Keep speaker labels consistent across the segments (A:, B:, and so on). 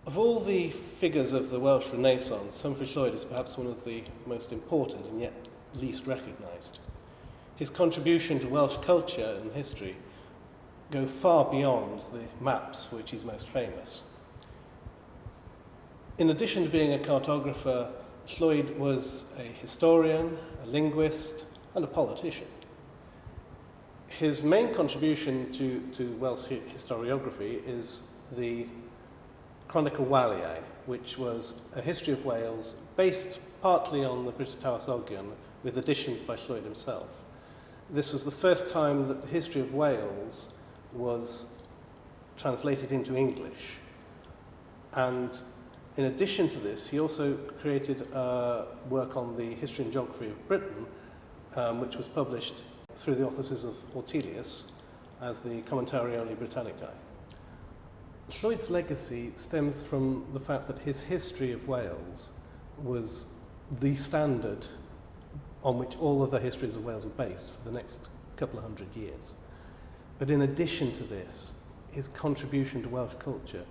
A: Of all the figures of the Welsh Renaissance, Humphrey Llwyd is perhaps one of the most important and yet least recognised. His contribution to Welsh culture and history go far beyond the maps for which he's most famous. In addition to being a cartographer, Llwyd was a historian, a linguist, and a politician. His main contribution to Welsh historiography is the Chronicle Waliau, which was a history of Wales based partly on the British Tywysogion, with additions by Llwyd himself. This was the first time that the history of Wales was translated into English. And in addition to this, he also created work on the history and geography of Britain, which was published through the offices of Ortelius as the Commentarioli Britannicae. Llwyd's legacy stems from the fact that his history of Wales was the standard on which all other histories of Wales were based for the next couple of hundred years. But in addition to this, his contribution to Welsh culture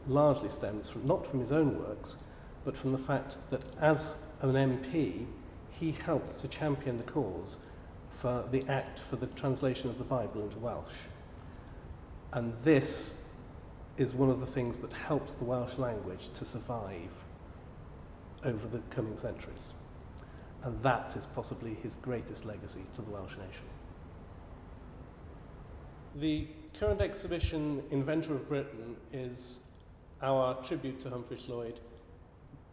A: largely stems from, not from his own works, but from the fact that as an MP, he helped to champion the cause for the Act for the translation of the Bible into Welsh. And this is one of the things that helped the Welsh language to survive over the coming centuries. And that is possibly his greatest legacy to the Welsh nation. The current exhibition, Invention of Britain, is our tribute to Humphrey Llwyd.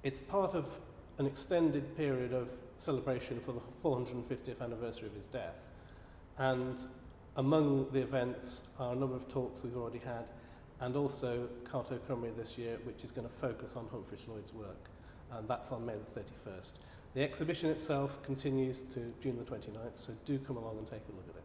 A: It's part of an extended period of celebration for the 450th anniversary of his death. And among the events are a number of talks we've already had, and also Carto Cymru this year, which is going to focus on Humphrey Llwyd's work, and that's on May the 31st. The exhibition itself continues to June the 29th, so do come along and take a look at it.